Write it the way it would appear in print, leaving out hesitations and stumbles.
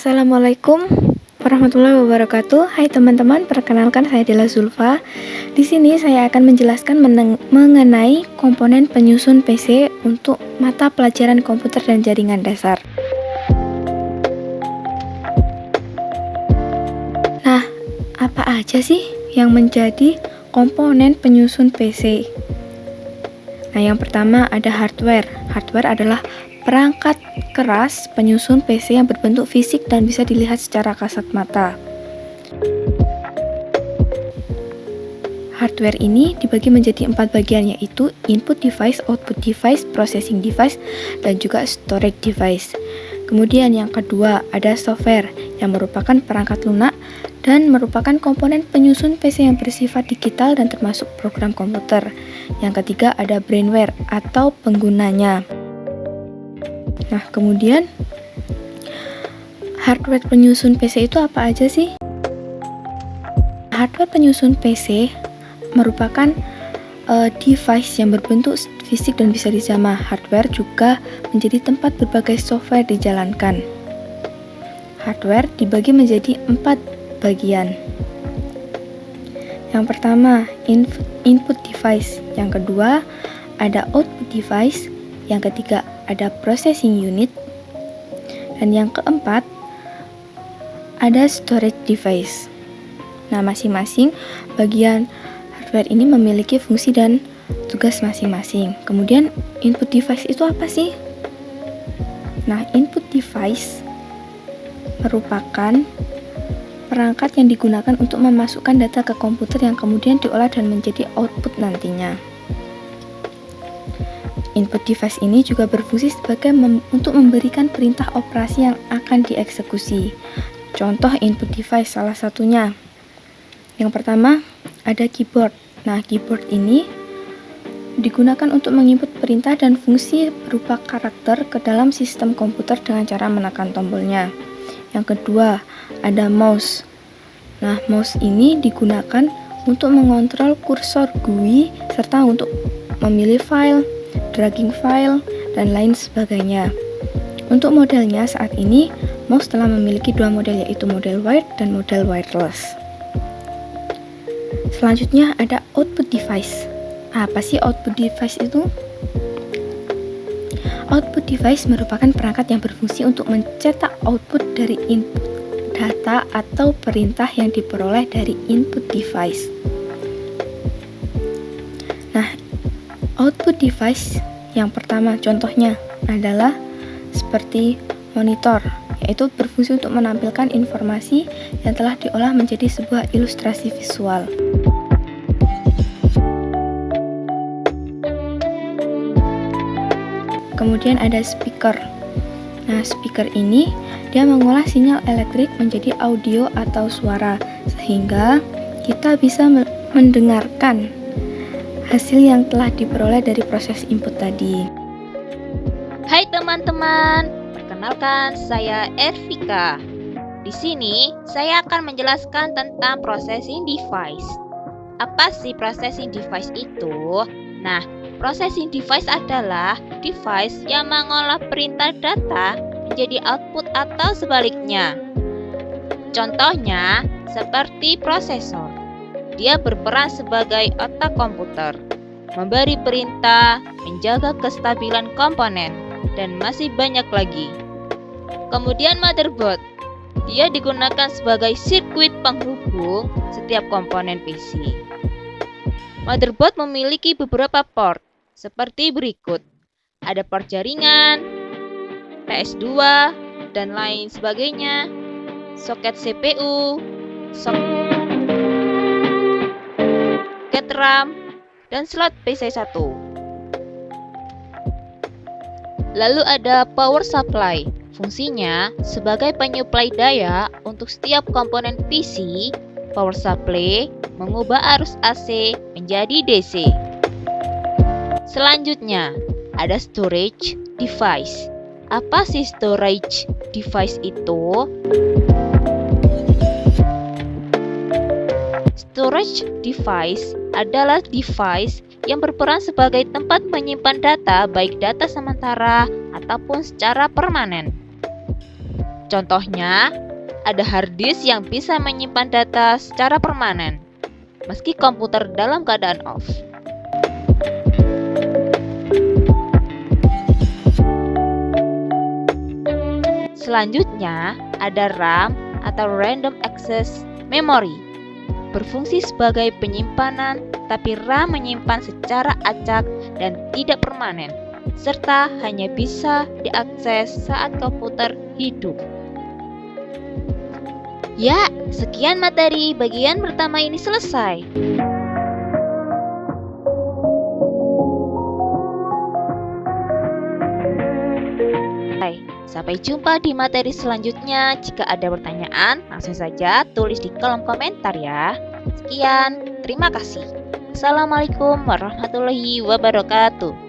Assalamualaikum warahmatullahi wabarakatuh. Hai teman-teman, perkenalkan saya Dela Zulfa. Di sini saya akan menjelaskan mengenai komponen penyusun PC untuk mata pelajaran komputer dan jaringan dasar. Nah, apa aja sih yang menjadi komponen penyusun PC? Nah, yang pertama ada hardware. Hardware adalah perangkat keras penyusun PC yang berbentuk fisik dan bisa dilihat secara kasat mata. Hardware ini dibagi menjadi 4 bagian, yaitu input device, output device, processing device, dan juga storage device. Kemudian yang kedua ada software yang merupakan perangkat lunak dan merupakan komponen penyusun PC yang bersifat digital dan termasuk program komputer. Yang ketiga ada brainware atau penggunanya. Nah, kemudian hardware penyusun PC itu apa aja sih? Hardware penyusun PC merupakan device yang berbentuk fisik dan bisa dijamah. Hardware juga menjadi tempat berbagai software dijalankan. Hardware dibagi menjadi 4 bagian. Yang pertama, input device. Yang kedua, ada output device. Yang ketiga, ada processing unit. Dan yang keempat, ada storage device. Nah, masing-masing bagian hardware ini memiliki fungsi dan tugas masing-masing. Kemudian, input device itu apa sih? Nah, input device merupakan perangkat yang digunakan untuk memasukkan data ke komputer yang kemudian diolah dan menjadi output nantinya. Input device ini juga berfungsi sebagai untuk memberikan perintah operasi yang akan dieksekusi. Contoh input device salah satunya. Yang pertama, ada keyboard. Nah, keyboard ini digunakan untuk menginput perintah dan fungsi berupa karakter ke dalam sistem komputer dengan cara menekan tombolnya. Yang kedua, ada mouse. Nah, mouse ini digunakan untuk mengontrol kursor GUI serta untuk memilih file, dragging file, dan lain sebagainya. Untuk modelnya saat ini, mouse telah memiliki 2 model, yaitu model wired dan model wireless. Selanjutnya ada output device. Apa sih output device itu? Output device merupakan perangkat yang berfungsi untuk mencetak output dari input data atau perintah yang diperoleh dari input device. Nah, output device yang pertama contohnya adalah seperti monitor, yaitu berfungsi untuk menampilkan informasi yang telah diolah menjadi sebuah ilustrasi visual. Kemudian ada speaker. Nah, speaker ini dia mengolah sinyal elektrik menjadi audio atau suara, sehingga kita bisa mendengarkan hasil yang telah diperoleh dari proses input tadi. Hai teman-teman, perkenalkan saya Ervika. Di sini saya akan menjelaskan tentang processing device. Apa sih processing device itu? Nah, processing device adalah device yang mengolah perintah data menjadi output atau sebaliknya. Contohnya seperti prosesor. Dia berperan sebagai otak komputer, memberi perintah, menjaga kestabilan komponen, dan masih banyak lagi. Kemudian motherboard. Dia digunakan sebagai sirkuit penghubung setiap komponen PC. Motherboard memiliki beberapa port seperti berikut. Ada port jaringan, PS2, dan lain sebagainya, soket CPU, soket RAM, dan slot PC1. Lalu ada power supply. Fungsinya sebagai penyuplai daya untuk setiap komponen PC. Power supply mengubah arus AC menjadi DC. Selanjutnya, ada storage device. Apa sih storage device itu? Storage device adalah device yang berperan sebagai tempat menyimpan data, baik data sementara ataupun secara permanen. Contohnya, ada hard disk yang bisa menyimpan data secara permanen, meski komputer dalam keadaan off. Selanjutnya, ada RAM atau Random Access Memory. Berfungsi sebagai penyimpanan, tapi RAM menyimpan secara acak dan tidak permanen, serta hanya bisa diakses saat komputer hidup. Ya, sekian materi bagian pertama ini selesai. Sampai jumpa di materi selanjutnya. Jika ada pertanyaan, langsung saja tulis di kolom komentar ya. Sekian, terima kasih. Assalamualaikum warahmatullahi wabarakatuh.